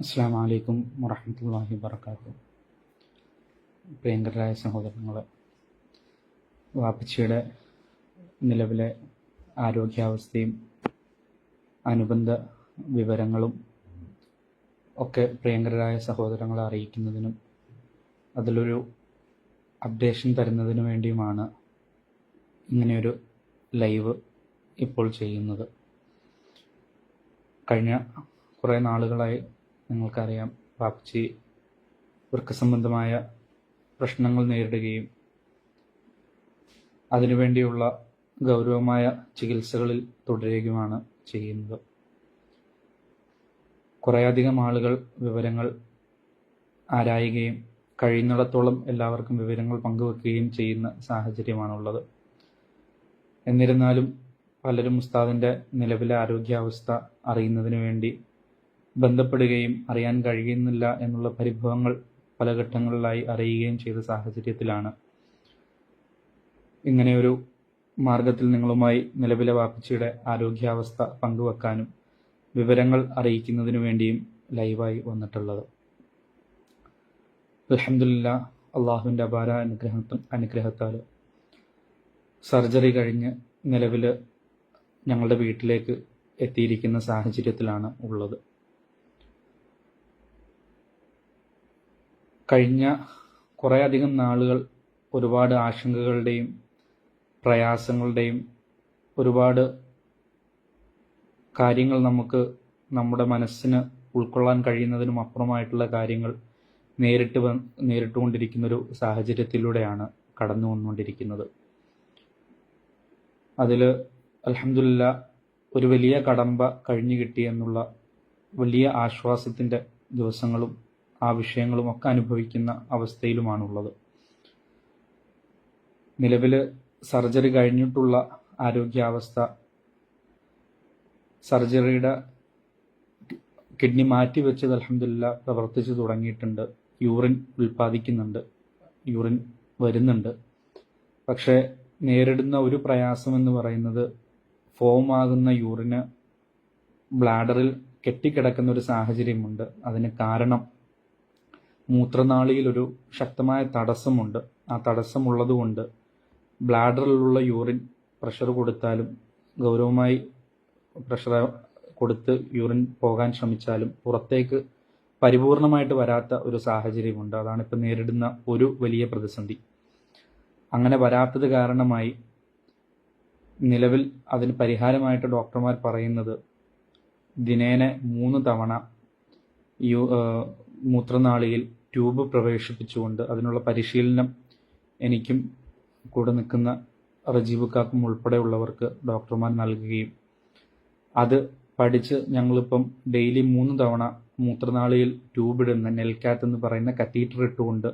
അസ്സലാമു അലൈക്കും വറഹ്മത്തുള്ളാഹി വബറകാതുഹു. പ്രിയങ്കരായ സഹോദരങ്ങളെ, വാപ്പച്ചിയുടെ നിലവിലെ ആരോഗ്യാവസ്ഥയും അനുബന്ധ വിവരങ്ങളും ഒക്കെ പ്രിയങ്കരായ സഹോദരങ്ങളെ അറിയിക്കുന്നതിനും അതിലൊരു അപ്ഡേഷൻ തരുന്നതിനു വേണ്ടിയുമാണ് ഇങ്ങനെയൊരു ലൈവ് ഇപ്പോൾ ചെയ്യുന്നത്. കഴിഞ്ഞ കുറേ നാളുകളായി നിങ്ങൾക്കറിയാം, വാപ്പച്ചി വൃക്കസംബന്ധമായ പ്രശ്നങ്ങൾ നേരിടുകയും അതിനുവേണ്ടിയുള്ള ഗൗരവമായ ചികിത്സകളിൽ തുടരുകയുമാണ് ചെയ്യുന്നത്. കുറേയധികം ആളുകൾ വിവരങ്ങൾ ആരായുകയും കഴിയുന്നിടത്തോളം എല്ലാവർക്കും വിവരങ്ങൾ പങ്കുവെക്കുകയും ചെയ്യുന്ന സാഹചര്യമാണുള്ളത്. എന്നിരുന്നാലും പലരും ഉസ്താദിൻ്റെ നിലവിലെ ആരോഗ്യാവസ്ഥ അറിയുന്നതിന് വേണ്ടി ബന്ധപ്പെടുകയും അറിയാൻ കഴിയുന്നില്ല എന്നുള്ള പരിഭവങ്ങൾ പല ഘട്ടങ്ങളിലായി അറിയുകയും ചെയ്ത സാഹചര്യത്തിലാണ് ഇങ്ങനെയൊരു മാർഗത്തിൽ നിങ്ങളുമായി നിലവിലെ വാപ്പച്ചിയുടെ ആരോഗ്യാവസ്ഥ പങ്കുവെക്കാനും വിവരങ്ങൾ അറിയിക്കുന്നതിനു വേണ്ടിയും ലൈവായി വന്നിട്ടുള്ളത്. അൽഹംദുലില്ലാഹ്, അള്ളാഹുവിൻ്റെ അപാര അനുഗ്രഹത്താൽ സർജറി കഴിഞ്ഞ് നിലവിൽ ഞങ്ങളുടെ വീട്ടിലേക്ക് എത്തിയിരിക്കുന്ന സാഹചര്യത്തിലാണ് ഉള്ളത്. കഴിഞ്ഞ കുറേയധികം നാളുകൾ ഒരുപാട് ആശങ്കകളുടെയും പ്രയാസങ്ങളുടെയും ഒരുപാട് കാര്യങ്ങൾ നമുക്ക് നമ്മുടെ മനസ്സിന് ഉൾക്കൊള്ളാൻ കഴിയുന്നതിനും അപ്പുറമായിട്ടുള്ള കാര്യങ്ങൾ നേരിട്ടുകൊണ്ടിരിക്കുന്നൊരു സാഹചര്യത്തിലൂടെയാണ് കടന്നു വന്നുകൊണ്ടിരിക്കുന്നത്. അതിൽ അൽഹംദുലില്ലാഹ് ഒരു വലിയ കടമ്പ കഴിഞ്ഞു കിട്ടി എന്നുള്ള വലിയ ആശ്വാസത്തിൻ്റെ ദിവസങ്ങളും ആ വിഷയങ്ങളും ഒക്കെ അനുഭവിക്കുന്ന അവസ്ഥയിലുമാണുള്ളത്. നിലവിൽ സർജറി കഴിഞ്ഞിട്ടുള്ള ആരോഗ്യാവസ്ഥ, സർജറിയുടെ കിഡ്നി മാറ്റിവെച്ചത് അൽഹംദുലില്ലാഹ് പ്രവർത്തിച്ചു തുടങ്ങിയിട്ടുണ്ട്. യൂറിൻ ഉൽപ്പാദിക്കുന്നുണ്ട്, യൂറിൻ വരുന്നുണ്ട്. പക്ഷേ നേരിടുന്ന ഒരു പ്രയാസം എന്ന് പറയുന്നത് ഫോമാകുന്ന യൂറിന് ബ്ലാഡറിൽ കെട്ടിക്കിടക്കുന്ന ഒരു സാഹചര്യമുണ്ട്. അതിന് കാരണം മൂത്രനാളിയിൽ ഒരു ശക്തമായ തടസ്സമുണ്ട്. ആ തടസ്സമുള്ളതുകൊണ്ട് ബ്ലാഡറിലുള്ള യൂറിൻ പ്രഷർ കൊടുത്താലും, ഗൗരവമായി പ്രഷർ കൊടുത്ത് യൂറിൻ പോകാൻ ശ്രമിച്ചാലും പുറത്തേക്ക് പരിപൂർണമായിട്ട് വരാത്ത ഒരു സാഹചര്യമുണ്ട്. അതാണ് ഇപ്പം നേരിടുന്ന ഒരു വലിയ പ്രതിസന്ധി. അങ്ങനെ വരാത്തത് കാരണമായി നിലവിൽ അതിന് പരിഹാരമായിട്ട് ഡോക്ടർമാർ പറയുന്നത് ദിനേന 3 തവണ മൂത്രനാളിയിൽ ട്യൂബ് പ്രവേശിപ്പിച്ചുകൊണ്ട് അതിനുള്ള പരിശീലനം എനിക്കും കൂടെ നിൽക്കുന്ന റജീബുക്കാക്കും ഉൾപ്പെടെയുള്ളവർക്ക് ഡോക്ടർമാർ നൽകുകയും അത് പഠിച്ച് ഞങ്ങളിപ്പം ഡെയിലി 3 തവണ മൂത്രനാളിയിൽ ട്യൂബ് ഇടുന്ന നെൽക്കാറ്റ് എന്ന് പറയുന്ന കത്തീറ്റർ ഇട്ടുകൊണ്ട്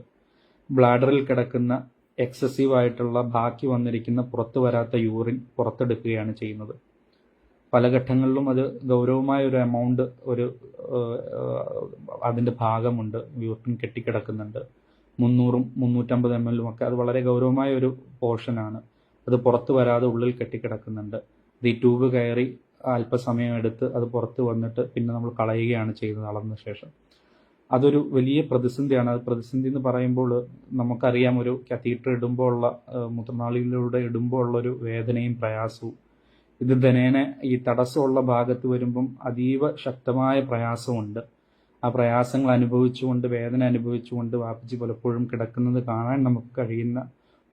ബ്ലാഡറിൽ കിടക്കുന്ന എക്സസീവ് ആയിട്ടുള്ള ബാക്കി വന്നിരിക്കുന്ന പുറത്തു വരാത്ത യൂറിൻ പുറത്തെടുക്കുകയാണ് ചെയ്യുന്നത്. പല ഘട്ടങ്ങളിലും അത് ഗൗരവമായ ഒരു എമൗണ്ട്, അതിൻ്റെ ഭാഗമുണ്ട്, യൂറിൻ കെട്ടിക്കിടക്കുന്നുണ്ട്. 300 350 ml ഒക്കെ അത് വളരെ ഗൗരവമായ ഒരു പോർഷനാണ്. അത് പുറത്തു വരാതെ ഉള്ളിൽ കെട്ടിക്കിടക്കുന്നുണ്ട്. ഈ ട്യൂബ് കയറി അല്പസമയം എടുത്ത് അത് പുറത്ത് വന്നിട്ട് പിന്നെ നമ്മൾ കളയുകയാണ് ചെയ്യുന്നത് അളന്ന ശേഷം. അതൊരു വലിയ പ്രതിസന്ധിയാണ്. അത് പ്രതിസന്ധി എന്ന് പറയുമ്പോൾ നമുക്കറിയാം, ഒരു കത്തീറ്റർ ഇടുമ്പോൾ ഉള്ള മൂത്രനാളിയിലൂടെ ഇടുമ്പോൾ ഉള്ളൊരു വേദനയും പ്രയാസവും ഇത് ദിനേന ഈ തടസ്സമുള്ള ഭാഗത്ത് വരുമ്പം അതീവ ശക്തമായ പ്രയാസമുണ്ട്. ആ പ്രയാസങ്ങൾ അനുഭവിച്ചുകൊണ്ട്, വേദന അനുഭവിച്ചുകൊണ്ട് വാപ്പച്ചി പലപ്പോഴും കിടക്കുന്നത് കാണാൻ നമുക്ക് കഴിയുന്ന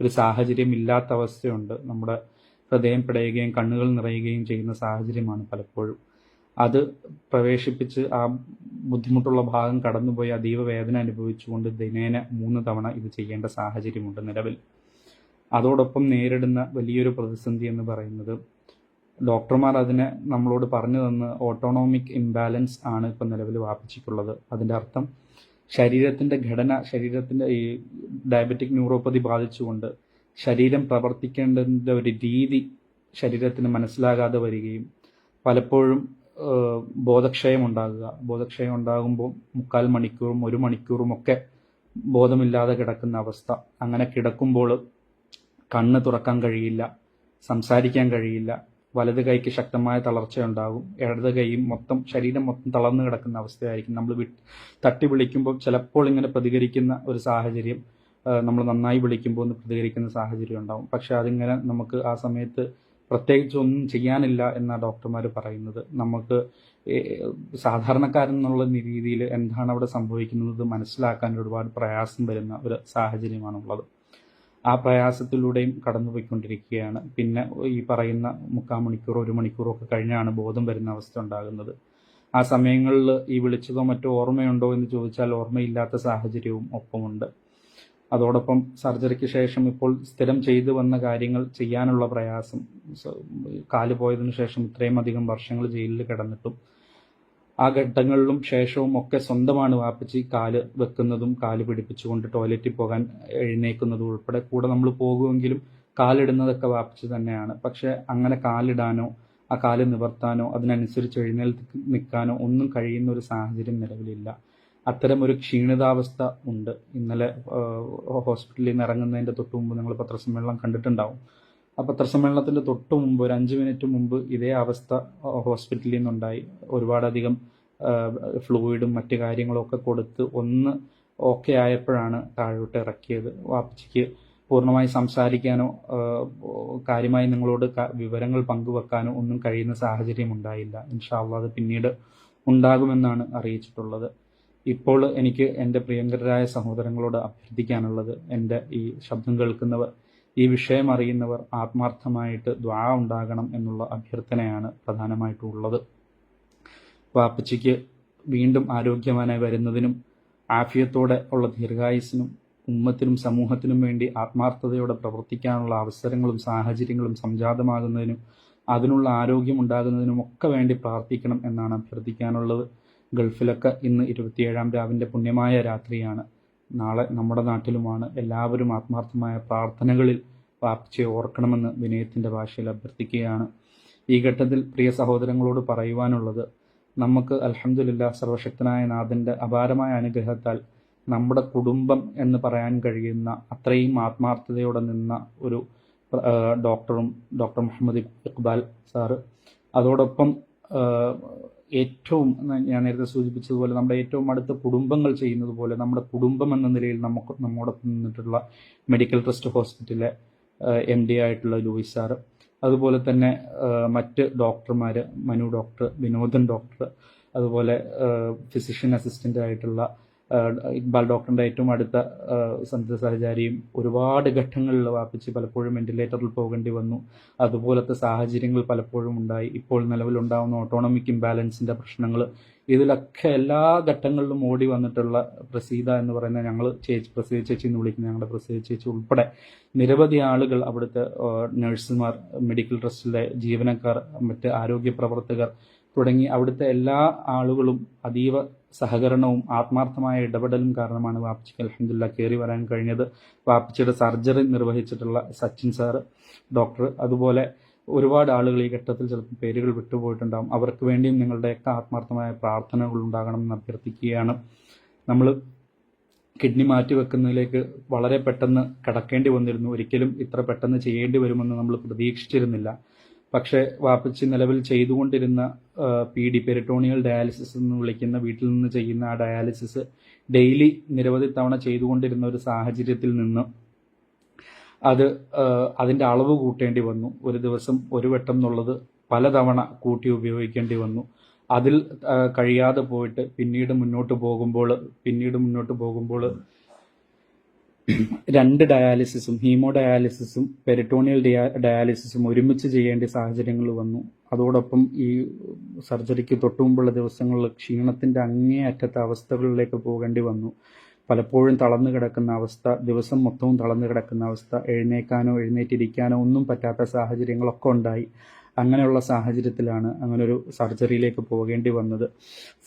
ഒരു സാഹചര്യം ഇല്ലാത്ത അവസ്ഥയുണ്ട്. നമ്മുടെ ഹൃദയം പിടയുകയും കണ്ണുകൾ നിറയുകയും ചെയ്യുന്ന സാഹചര്യമാണ് പലപ്പോഴും. അത് പ്രവേശിപ്പിച്ച് ആ ബുദ്ധിമുട്ടുള്ള ഭാഗം കടന്നുപോയി അതീവ വേദന അനുഭവിച്ചുകൊണ്ട് ദിനേന 3 തവണ ഇത് ചെയ്യേണ്ട സാഹചര്യമുണ്ട് നിലവിൽ. അതോടൊപ്പം നേരിടുന്ന വലിയൊരു പ്രതിസന്ധി എന്ന് പറയുന്നത് ഡോക്ടർമാർ അതിനെ നമ്മളോട് പറഞ്ഞു തന്ന് ഓട്ടോണോമിക് ഇംബാലൻസ് ആണ് ഇപ്പം നിലവിൽ വാപ്പിച്ചിട്ടുള്ളത്. അതിൻ്റെ അർത്ഥം ശരീരത്തിൻ്റെ ഘടന, ശരീരത്തിൻ്റെ ഈ ഡയബറ്റിക് ന്യൂറോപ്പതി ബാധിച്ചുകൊണ്ട് ശരീരം പ്രവർത്തിക്കേണ്ടതിൻ്റെ ഒരു രീതി ശരീരത്തിന് മനസ്സിലാകാതെ വരികയും പലപ്പോഴും ബോധക്ഷയം ഉണ്ടാകുമ്പോൾ 3/4 മണിക്കൂറും 1 മണിക്കൂറും ഒക്കെ ബോധമില്ലാതെ കിടക്കുന്ന അവസ്ഥ. അങ്ങനെ കിടക്കുമ്പോൾ കണ്ണ് തുറക്കാൻ കഴിയില്ല, സംസാരിക്കാൻ കഴിയില്ല, വലത് കൈക്ക് ശക്തമായ തളർച്ചയുണ്ടാകും, ഇടത് കൈയും ശരീരം മൊത്തം തളർന്നു കിടക്കുന്ന അവസ്ഥയായിരിക്കും. നമ്മൾ തട്ടി വിളിക്കുമ്പോൾ ചിലപ്പോൾ ഇങ്ങനെ പ്രതികരിക്കുന്ന ഒരു സാഹചര്യം, നമ്മൾ നന്നായി വിളിക്കുമ്പോൾ ഒന്ന് പ്രതികരിക്കുന്ന സാഹചര്യം ഉണ്ടാവും. പക്ഷെ അതിങ്ങനെ നമുക്ക് ആ സമയത്ത് പ്രത്യേകിച്ച് ഒന്നും ചെയ്യാനില്ല എന്നാണ് ഡോക്ടർമാർ പറയുന്നത്. നമുക്ക് സാധാരണക്കാരൻ എന്നുള്ള രീതിയിൽ എന്താണ് അവിടെ സംഭവിക്കുന്നത് മനസ്സിലാക്കാൻ ഒരുപാട് പ്രയാസം വരുന്ന ഒരു സാഹചര്യമാണുള്ളത്. ആ പ്രയാസത്തിലൂടെയും കടന്നുപോയിക്കൊണ്ടിരിക്കുകയാണ്. പിന്നെ ഈ പറയുന്ന 3/4 മണിക്കൂറോ 1 മണിക്കൂറോ ഒക്കെ കഴിഞ്ഞാണ് ബോധം വരുന്ന അവസ്ഥ ഉണ്ടാകുന്നത്. ആ സമയങ്ങളിൽ ഈ വിളിച്ചതോ മറ്റോ ഓർമ്മയുണ്ടോ എന്ന് ചോദിച്ചാൽ ഓർമ്മയില്ലാത്ത സാഹചര്യവും ഒപ്പമുണ്ട്. അതോടൊപ്പം സർജറിക്ക് ശേഷം ഇപ്പോൾ സ്ഥിരം ചെയ്തു വന്ന കാര്യങ്ങൾ ചെയ്യാനുള്ള പ്രയാസം, കാല് പോയതിനു ശേഷം ഇത്രയും അധികം വർഷങ്ങൾ ജയിലിൽ കിടന്നിട്ടും ആ ഘട്ടങ്ങളിലും ശേഷവും ഒക്കെ സ്വന്തമാണ് വാപ്പച്ചി കാല് വെക്കുന്നതും കാല് പിടിപ്പിച്ചുകൊണ്ട് ടോയ്ലറ്റിൽ പോകാൻ എഴുന്നേക്കുന്നതും ഉൾപ്പെടെ. കൂടെ നമ്മൾ പോകുമെങ്കിലും കാലിടുന്നതൊക്കെ വാപ്പച്ചി തന്നെയാണ്. പക്ഷെ അങ്ങനെ കാലിടാനോ ആ കാല് നിവർത്താനോ അതിനനുസരിച്ച് എഴുന്നേൽക്ക് നിൽക്കാനോ ഒന്നും കഴിയുന്ന ഒരു സാഹചര്യം നിലവിലില്ല. അത്തരം ഒരു ക്ഷീണിതാവസ്ഥ ഉണ്ട്. ഇന്നലെ ഹോസ്പിറ്റലിൽ നിന്ന് ഇറങ്ങുന്നതിൻ്റെ തൊട്ട് മുമ്പ് നിങ്ങൾ പത്രസമ്മേളനം കണ്ടിട്ടുണ്ടാവും. ആ പത്രസമ്മേളനത്തിൻ്റെ തൊട്ട് മുമ്പ് ഒരു 5 മിനിറ്റ് മുമ്പ് ഇതേ അവസ്ഥ ഹോസ്പിറ്റലിൽ നിന്നുണ്ടായി. ഒരുപാടധികം ഫ്ലൂയിഡും മറ്റു കാര്യങ്ങളൊക്കെ കൊടുത്ത് ഒന്ന് ഓക്കെ ആയപ്പോഴാണ് താഴോട്ട് ഇറക്കിയത്. വാപ്പച്ചിക്ക് പൂർണ്ണമായി സംസാരിക്കാനോ കാര്യമായി നിങ്ങളോട് വിവരങ്ങൾ പങ്കുവെക്കാനോ ഒന്നും കഴിയുന്ന സാഹചര്യം ഉണ്ടായില്ല. ഇൻഷാ അല്ലാഹ് അത് പിന്നീട് ഉണ്ടാകുമെന്നാണ് അറിയിച്ചിട്ടുള്ളത്. ഇപ്പോൾ എനിക്ക് എൻ്റെ പ്രിയങ്കരായ സഹോദരങ്ങളോട് അഭ്യർത്ഥിക്കാനുള്ളത്, എൻ്റെ ഈ ശബ്ദം കേൾക്കുന്നവർ, ഈ വിഷയം അറിയുന്നവർ ആത്മാർത്ഥമായിട്ട് ദുആ ഉണ്ടാകണം എന്നുള്ള അഭ്യർത്ഥനയാണ് പ്രധാനമായിട്ടുള്ളത്. വാപ്പച്ചിക്ക് വീണ്ടും ആരോഗ്യവാനായി വരുന്നതിനും ആഫിയത്തോടെ ഉള്ള ദീർഘായുസ്സിനും ഉമ്മത്തിനും സമൂഹത്തിനും വേണ്ടി ആത്മാർത്ഥതയോടെ പ്രവർത്തിക്കാനുള്ള അവസരങ്ങളും സാഹചര്യങ്ങളും സംജാതമാകുന്നതിനും അതിനുള്ള ആരോഗ്യം ഉണ്ടാകുന്നതിനും ഒക്കെ വേണ്ടി പ്രാർത്ഥിക്കണം എന്നാണ് അഭ്യർത്ഥിക്കാനുള്ളത്. ഗൾഫിലൊക്കെ ഇന്ന് 27ാം രാവിൻ്റെ പുണ്യമായ രാത്രിയാണ്. നാളെ നമ്മുടെ നാട്ടിലുമാണ്. എല്ലാവരും ആത്മാർത്ഥമായ പ്രാർത്ഥനകളിൽ വാപ്പച്ചിയെ ഓർക്കണമെന്ന് വിനയത്തിൻ്റെ ഭാഷയിൽ അഭ്യർത്ഥിക്കുകയാണ്. ഈ ഘട്ടത്തിൽ പ്രിയ സഹോദരങ്ങളോട് പറയുവാനുള്ളത്, നമുക്ക് അൽഹംദുലില്ലാഹ് സർവശക്തനായ നാഥൻ്റെ അപാരമായ അനുഗ്രഹത്താൽ നമ്മുടെ കുടുംബം എന്ന് പറയാൻ കഴിയുന്ന അത്രയും ആത്മാർത്ഥതയോടെ നിന്ന ഒരു ഡോക്ടറും ഡോക്ടർ മുഹമ്മദ് ഇഖ്ബാൽ സാറ്, അതോടൊപ്പം ഏറ്റവും ഞാൻ നേരത്തെ സൂചിപ്പിച്ചതുപോലെ നമ്മുടെ ഏറ്റവും അടുത്ത കുടുംബങ്ങൾ ചെയ്യുന്നത് പോലെ നമ്മുടെ കുടുംബം എന്ന നിലയിൽ നമ്മോടൊപ്പം നിന്നിട്ടുള്ള മെഡിക്കൽ ട്രസ്റ്റ് ഹോസ്പിറ്റലിലെ MD ആയിട്ടുള്ള ലൂയിസ് സാറ്, അതുപോലെ തന്നെ മറ്റ് ഡോക്ടർമാർ, മനു ഡോക്ടർ, വിനോദൻ ഡോക്ടർ, അതുപോലെ ഫിസിഷ്യൻ അസിസ്റ്റൻ്റ് ആയിട്ടുള്ള ഇക്ബാൽ ഡോക്ടറിൻ്റെ ഏറ്റവും അടുത്ത സന്ത സഹചാരിയും, ഒരുപാട് ഘട്ടങ്ങളിൽ വാപ്പിച്ച് പലപ്പോഴും വെന്റിലേറ്ററിൽ പോകേണ്ടി വന്നു. അതുപോലത്തെ സാഹചര്യങ്ങൾ പലപ്പോഴും ഉണ്ടായി. ഇപ്പോൾ നിലവിലുണ്ടാകുന്ന ഓട്ടോണമിക് ഇംബാലൻസിൻ്റെ പ്രശ്നങ്ങൾ, ഇതിലൊക്കെ എല്ലാ ഘട്ടങ്ങളിലും ഓടി വന്നിട്ടുള്ള പ്രസീത എന്ന് പറയുന്ന, ഞങ്ങൾ പ്രസീത ചേച്ചി എന്ന് വിളിക്കുന്ന ഞങ്ങളുടെ പ്രസീത ചേച്ചി ഉൾപ്പെടെ നിരവധി ആളുകൾ, അവിടുത്തെ നഴ്സുമാർ, മെഡിക്കൽ ട്രസ്റ്റിലെ ജീവനക്കാർ, മറ്റ് ആരോഗ്യ പ്രവർത്തകർ തുടങ്ങി അവിടുത്തെ എല്ലാ ആളുകളും അതീവ സഹകരണവും ആത്മാർത്ഥമായ ഇടപെടലും കാരണമാണ് വാപ്പച്ചിക്ക് അൽഹംദുലില്ലാഹ് കയറി വരാൻ കഴിഞ്ഞത്. വാപ്പച്ചിയുടെ സർജറി നിർവഹിച്ചിട്ടുള്ള സച്ചിൻ സാറ് ഡോക്ടർ, അതുപോലെ ഒരുപാട് ആളുകൾ ഈ ഘട്ടത്തിൽ ചിലപ്പോൾ പേരുകൾ വിട്ടുപോയിട്ടുണ്ടാകും. അവർക്ക് വേണ്ടിയും നിങ്ങളുടെയൊക്കെ ആത്മാർത്ഥമായ പ്രാർത്ഥനകൾ ഉണ്ടാകണമെന്ന് അഭ്യർത്ഥിക്കുകയാണ്. നമ്മൾ കിഡ്നി മാറ്റിവെക്കുന്നതിലേക്ക് വളരെ പെട്ടെന്ന് കടക്കേണ്ടി വന്നിരുന്നു. ഒരിക്കലും ഇത്ര പെട്ടെന്ന് ചെയ്യേണ്ടി വരുമെന്ന് നമ്മൾ പ്രതീക്ഷിച്ചിരുന്നില്ല. പക്ഷേ വാപ്പച്ചി നിലവിൽ ചെയ്തുകൊണ്ടിരുന്ന പെരിട്ടോണിയൽ ഡയാലിസിസ് എന്ന് വിളിക്കുന്ന വീട്ടിൽ നിന്ന് ചെയ്യുന്ന ആ ഡയാലിസിസ് ഡെയിലി നിരവധി തവണ ചെയ്തുകൊണ്ടിരുന്ന ഒരു സാഹചര്യത്തിൽ നിന്ന് അതിൻ്റെ അളവ് കൂട്ടേണ്ടി വന്നു. ഒരു ദിവസം ഒരു വട്ടം എന്നുള്ളത് പലതവണ കൂട്ടി ഉപയോഗിക്കേണ്ടി വന്നു. അതിൽ കഴിയാതെ പോയിട്ട് പിന്നീട് മുന്നോട്ട് പോകുമ്പോൾ 2 ഡയാലിസിസും, ഹീമോ ഡയാലിസിസും പെരിട്ടോണിയൽ ഡയാലിസിസും ഒരുമിച്ച് ചെയ്യേണ്ട സാഹചര്യങ്ങൾ വന്നു. അതോടൊപ്പം ഈ സർജറിക്ക് തൊട്ടുമുമ്പുള്ള ദിവസങ്ങളിൽ ക്ഷീണത്തിൻ്റെ അങ്ങേയറ്റത്തെ അവസ്ഥകളിലേക്ക് പോകേണ്ടി വന്നു. പലപ്പോഴും തളർന്നു കിടക്കുന്ന അവസ്ഥ, ദിവസം മൊത്തവും തളർന്നു കിടക്കുന്ന അവസ്ഥ, എഴുന്നേക്കാനോ എഴുന്നേറ്റിരിക്കാനോ ഒന്നും പറ്റാത്ത സാഹചര്യങ്ങളൊക്കെ ഉണ്ടായി. അങ്ങനെയുള്ള സാഹചര്യത്തിലാണ് അങ്ങനൊരു സർജറിയിലേക്ക് പോകേണ്ടി വന്നത്.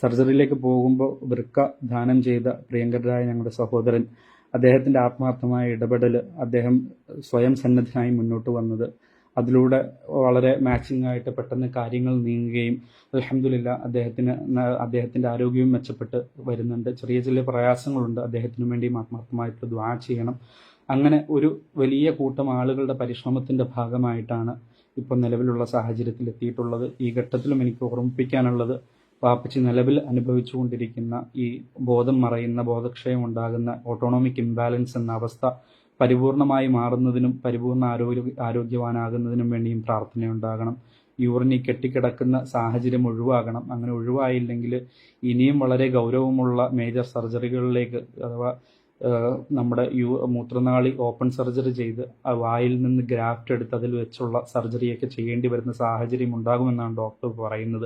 സർജറിയിലേക്ക് പോകുമ്പോൾ വൃക്ക ദാനം ചെയ്ത പ്രിയങ്കരായ ഞങ്ങളുടെ സഹോദരൻ, അദ്ദേഹത്തിൻ്റെ ആത്മാർത്ഥമായ ഇടപെടൽ, അദ്ദേഹം സ്വയം സന്നദ്ധനായി മുന്നോട്ട് വന്നത്, അതിലൂടെ വളരെ മാച്ചിങ് ആയിട്ട് പെട്ടെന്ന് കാര്യങ്ങൾ നീങ്ങുകയും അൽഹംദുലില്ലാഹ് അദ്ദേഹത്തിൻ്റെ ആരോഗ്യവും മെച്ചപ്പെട്ട് വരുന്നുണ്ട്. ചെറിയ ചെറിയ പ്രയാസങ്ങളുണ്ട്. അദ്ദേഹത്തിനു വേണ്ടിയും ആത്മാർത്ഥമായിട്ട് ദുആ ചെയ്യണം. അങ്ങനെ ഒരു വലിയ കൂട്ടം ആളുകളുടെ പരിശ്രമത്തിൻ്റെ ഭാഗമായിട്ടാണ് ഇപ്പോൾ നിലവിലുള്ള സാഹചര്യത്തിൽ എത്തിയിട്ടുള്ളത്. ഈ ഘട്ടത്തിലും എനിക്ക് ഓർമ്മിപ്പിക്കാനുള്ളത്, വാപ്പച്ചി നിലവിൽ അനുഭവിച്ചുകൊണ്ടിരിക്കുന്ന ഈ ബോധം മറയുന്ന, ബോധക്ഷയം ഉണ്ടാകുന്ന ഓട്ടോണോമിക് ഇംബാലൻസ് എന്ന അവസ്ഥ പരിപൂർണമായി മാറുന്നതിനും പരിപൂർണ ആരോഗ്യവാനാകുന്നതിനും വേണ്ടിയും പ്രാർത്ഥനയുണ്ടാകണം. യൂറിനി കെട്ടിക്കിടക്കുന്ന സാഹചര്യം ഒഴിവാകണം. അങ്ങനെ ഒഴിവായില്ലെങ്കിൽ ഇനിയും വളരെ ഗൗരവമുള്ള മേജർ സർജറികളിലേക്ക്, അഥവാ നമ്മുടെ മൂത്രനാളി ഓപ്പൺ സർജറി ചെയ്ത് ആ വായിൽ നിന്ന് ഗ്രാഫ്റ്റ് എടുത്ത് അതിൽ വെച്ചുള്ള സർജറിയൊക്കെ ചെയ്യേണ്ടി വരുന്ന സാഹചര്യം ഉണ്ടാകുമെന്നാണ് ഡോക്ടർ പറയുന്നത്.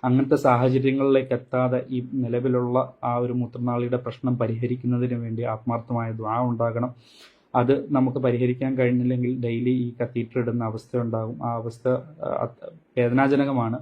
അങ്ങനത്തെ സാഹചര്യങ്ങളിലേക്ക് എത്താതെ ഈ നിലവിലുള്ള ആ ഒരു മൂത്രനാളിയുടെ പ്രശ്നം പരിഹരിക്കുന്നതിന് വേണ്ടി ആത്മാർത്ഥമായ ദുആ ഉണ്ടാകണം. അത് നമുക്ക് പരിഹരിക്കാൻ കഴിഞ്ഞില്ലെങ്കിൽ ഡെയിലി ഈ കത്തീറ്റർ ഇടുന്ന അവസ്ഥ ഉണ്ടാകും. ആ അവസ്ഥ വേദനാജനകമാണ്.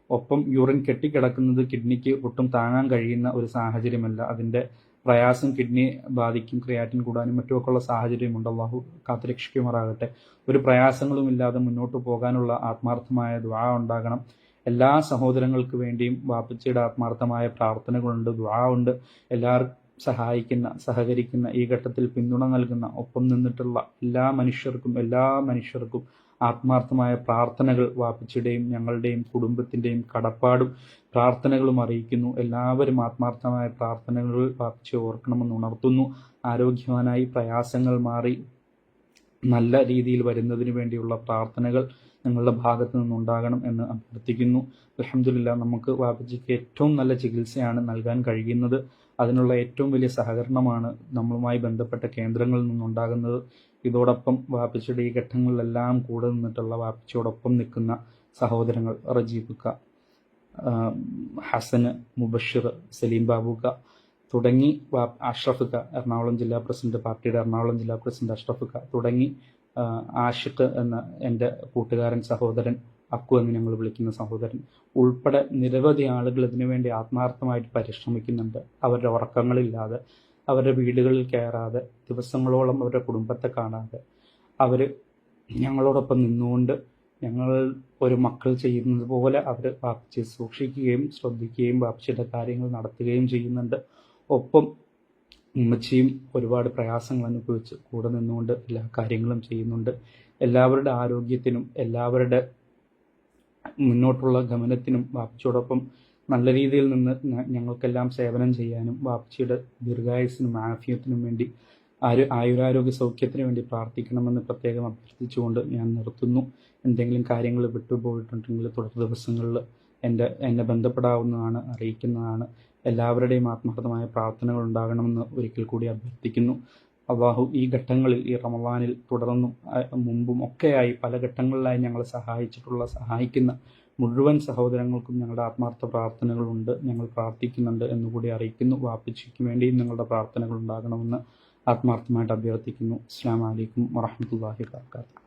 ഒപ്പം യൂറിൻ കെട്ടിക്കിടക്കുന്നത് കിഡ്നിക്ക് ഒട്ടും താങ്ങാൻ കഴിയുന്ന ഒരു സാഹചര്യമല്ല. അതിൻ്റെ പ്രയാസം കിഡ്നിയെ ബാധിക്കും, ക്രിയാറ്റിൻ കൂടാനും മറ്റുമൊക്കെയുള്ള സാഹചര്യമുണ്ട്. അല്ലാഹു കാത്തുരക്ഷിക്കുമാറാകട്ടെ. ഒരു പ്രയാസങ്ങളുമില്ലാതെ മുന്നോട്ട് പോകാനുള്ള ആത്മാർത്ഥമായ ദുആ ഉണ്ടാകണം. എല്ലാ സഹോദരങ്ങൾക്ക് വേണ്ടിയും വാപ്പച്ചിയുടെ ആത്മാർത്ഥമായ പ്രാർത്ഥനകളുണ്ട്, ദുആ ഉണ്ട്. എല്ലാവർക്കും സഹായിക്കുന്ന, സഹകരിക്കുന്ന, ഈ ഘട്ടത്തിൽ പിന്തുണ നൽകുന്ന, ഒപ്പം നിന്നിട്ടുള്ള എല്ലാ മനുഷ്യർക്കും ആത്മാർത്ഥമായ പ്രാർത്ഥനകൾ വാപ്പച്ചിയുടെയും ഞങ്ങളുടെയും കുടുംബത്തിൻ്റെയും കടപ്പാടും പ്രാർത്ഥനകളും അറിയിക്കുന്നു. എല്ലാവരും ആത്മാർത്ഥമായ പ്രാർത്ഥനകൾ വാപ്പച്ചിയെ ഓർക്കണമെന്ന് ഉണർത്തുന്നു. ആരോഗ്യവാനായി പ്രയാസങ്ങൾ മാറി നല്ല രീതിയിൽ വരുന്നതിന് വേണ്ടിയുള്ള പ്രാർത്ഥനകൾ നിങ്ങളുടെ ഭാഗത്ത് നിന്നുണ്ടാകണം എന്ന് അഭ്യർത്ഥിക്കുന്നു. അൽഹംദുലില്ലാഹ്, നമുക്ക് വാപ്പച്ചിക്ക് ഏറ്റവും നല്ല ചികിത്സയാണ് നൽകാൻ കഴിയുന്നത്. അതിനുള്ള ഏറ്റവും വലിയ സഹകരണമാണ് നമ്മളുമായി ബന്ധപ്പെട്ട കേന്ദ്രങ്ങളിൽ നിന്നുണ്ടാകുന്നത്. ഇതോടൊപ്പം വാപ്പച്ചിയുടെ ഈ ഘട്ടങ്ങളിലെല്ലാം കൂടെ നിന്നിട്ടുള്ള, വാപ്പച്ചിയോടൊപ്പം നിൽക്കുന്ന സഹോദരങ്ങൾ റജീബുക്ക, ഹസന്, മുബഷിർ, സലീം ബാബുക്ക തുടങ്ങി, അഷ്റഫുക്ക, എറണാകുളം ജില്ലാ പ്രസിഡന്റ്, പാർട്ടിയുടെ എറണാകുളം ജില്ലാ പ്രസിഡന്റ് അഷ്റഫുക്ക തുടങ്ങി, ആഷിഖ് എന്ന എൻ്റെ കൂട്ടുകാരൻ, സഹോദരൻ, അക്കു എന്ന് ഞങ്ങൾ വിളിക്കുന്ന സഹോദരൻ ഉൾപ്പെടെ നിരവധി ആളുകൾ ഇതിനുവേണ്ടി ആത്മാർത്ഥമായിട്ട് പരിശ്രമിക്കുന്നുണ്ട്. അവരുടെ ഉറക്കങ്ങളില്ലാതെ, അവരുടെ വീടുകളിൽ കയറാതെ, ദിവസങ്ങളോളം അവരുടെ കുടുംബത്തെ കാണാതെ അവർ ഞങ്ങളോടൊപ്പം നിന്നുകൊണ്ട് ഞങ്ങൾ ഒരു മക്കൾ ചെയ്യുന്നത് പോലെ അവർ വാപ്പച്ചിയെ സൂക്ഷിക്കുകയും ശ്രദ്ധിക്കുകയും വാപ്പച്ചിയുടെ കാര്യങ്ങൾ നടത്തുകയും ചെയ്യുന്നുണ്ട്. ഒപ്പം ഉമ്മച്ചിയും ഒരുപാട് പ്രയാസങ്ങൾ അനുഭവിച്ച് കൂടെ നിന്നുകൊണ്ട് എല്ലാ കാര്യങ്ങളും ചെയ്യുന്നുണ്ട്. എല്ലാവരുടെ ആരോഗ്യത്തിനും എല്ലാവരുടെ മുന്നോട്ടുള്ള ഗമനത്തിനും വാപ്പച്ചിയോടൊപ്പം നല്ല രീതിയിൽ നിന്ന് ഞങ്ങൾക്കെല്ലാം സേവനം ചെയ്യാനും വാപ്പച്ചിയുടെ ദീർഘായുസ്സിനും ആഫിയത്തിനും വേണ്ടി ആയുരാരോഗ്യ സൗഖ്യത്തിന് വേണ്ടി പ്രാർത്ഥിക്കണമെന്ന് പ്രത്യേകം അഭ്യർത്ഥിച്ചുകൊണ്ട് ഞാൻ നിർത്തുന്നു. എന്തെങ്കിലും കാര്യങ്ങൾ വിട്ടുപോയിട്ടുണ്ടെങ്കിൽ തുടർ ദിവസങ്ങളിൽ എന്നെ ബന്ധപ്പെടാവുന്നതാണ്, അറിയിക്കുന്നതാണ്. എല്ലാവരുടെയും ആത്മാർത്ഥമായ പ്രാർത്ഥനകൾ ഉണ്ടാകണമെന്ന് ഒരിക്കൽ കൂടി അഭ്യർത്ഥിക്കുന്നു. അല്ലാഹു ഈ ഘട്ടങ്ങളിൽ, ഈ റമളാനിൽ തുടർന്നും മുമ്പും ഒക്കെയായി പല ഘട്ടങ്ങളിലായി ഞങ്ങളെ സഹായിക്കുന്ന മുഴുവൻ സഹോദരങ്ങൾക്കും ഞങ്ങളുടെ ആത്മാർത്ഥ പ്രാർത്ഥനകളുണ്ട്. ഞങ്ങൾ പ്രാർത്ഥിക്കുന്നുണ്ട് എന്നുകൂടി അറിയിക്കുന്നു. വാപ്പച്ചിക്ക് വേണ്ടിയും നിങ്ങളുടെ പ്രാർത്ഥനകൾ ഉണ്ടാകണമെന്ന് ആത്മാർത്ഥമായിട്ട് അഭ്യർത്ഥിക്കുന്നു. അസ്സലാമു അലൈക്കും വറഹ്മത്തുള്ളാഹി വബറകാതുഹു.